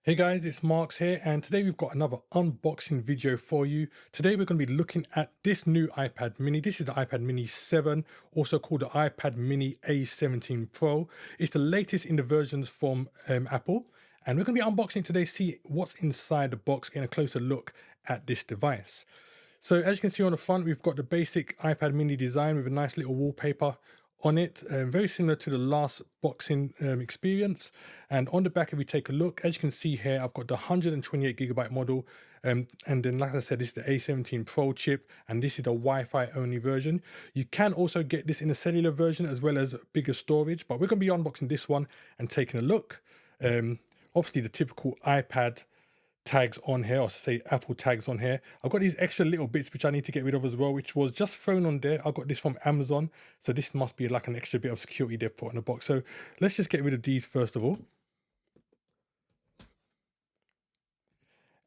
Hey guys, it's Marks here, and today we've got another unboxing video for you. Today we're going to be looking at this new iPad mini. This is the iPad mini 7, also called the iPad mini A17 Pro. It's the latest in the versions from Apple, and we're going to be unboxing today, see what's inside the box, getting a closer look at this device. So as you can see on the front, we've got the basic iPad mini design with a nice little wallpaper on it, very similar to the last boxing experience. And on the back, if we take a look, as you can see here, I've got the 128GB model, and then like I said, this is the A17 Pro chip, and this is the Wi-Fi only version. You can also get this in a cellular version as well as bigger storage, but we're going to be unboxing this one and taking a look. Obviously the typical iPad tags on here, or say Apple tags on here. I've got these extra little bits which I need to get rid of as well, which was just thrown on there. I got this from Amazon, so this must be like an extra bit of security they've put on the box. So let's just get rid of these first of all,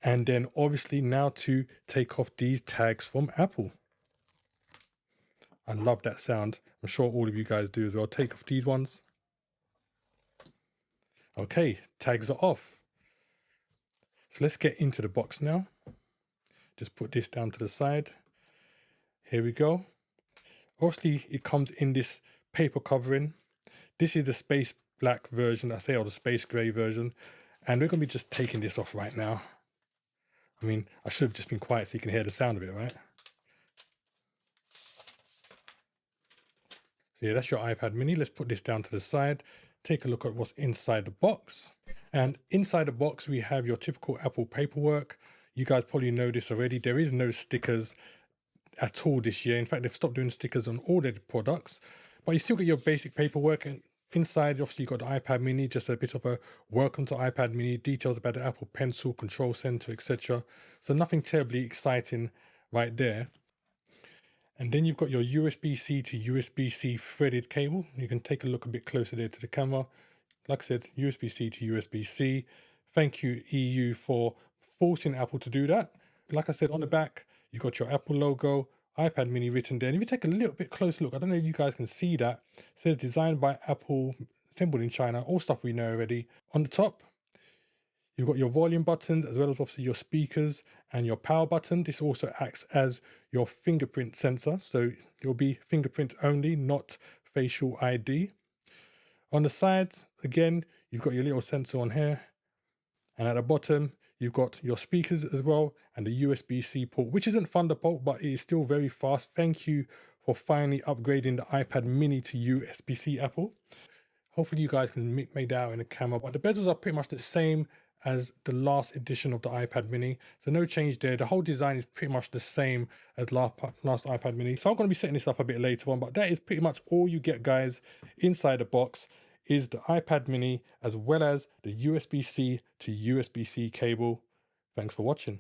and then obviously now to take off these tags from Apple. I love that sound. I'm sure all of you guys do as well. Take off these ones. Okay, tags are off. So let's get into the box now. Just put this down to the side. Here we go. Obviously, it comes in this paper covering. This is the space black version, I say, or the space gray version. And we're going to be just taking this off right now. I mean, I should have just been quiet so you can hear the sound of it, right? So yeah, that's your iPad mini. Let's put this down to the side. Take a look at what's inside the box. And inside the box, we have your typical Apple paperwork. You guys probably know this already. There is no stickers at all this year. In fact, they've stopped doing stickers on all their products, but you still get your basic paperwork. And inside, obviously, you've got the iPad mini, just a bit of a welcome to iPad mini, details about the Apple Pencil, Control Center, etc. So nothing terribly exciting right there. And then you've got your USB-C to USB-C threaded cable. You can take a look a bit closer there to the camera. Like I said, USB-C to USB-C. Thank you, EU, for forcing Apple to do that. Like I said, on the back, you've got your Apple logo, iPad mini written there. And if you take a little bit closer look, I don't know if you guys can see that. It says designed by Apple, assembled in China, all stuff we know already. On the top, you've got your volume buttons, as well as obviously your speakers and your power button. This also acts as your fingerprint sensor. So it'll be fingerprint only, not facial ID. On the sides, again, you've got your little sensor on here. And at the bottom, you've got your speakers as well and the USB-C port, which isn't Thunderbolt, but it is still very fast. Thank you for finally upgrading the iPad mini to USB-C, Apple. Hopefully you guys can make that out in the camera, but the bezels are pretty much the same as the last edition of the iPad mini. So no change there. The whole design is pretty much the same as last iPad mini. So I'm going to be setting this up a bit later on, but that is pretty much all you get, guys, inside the box is the iPad mini, as well as the USB-C to USB-C cable. Thanks for watching.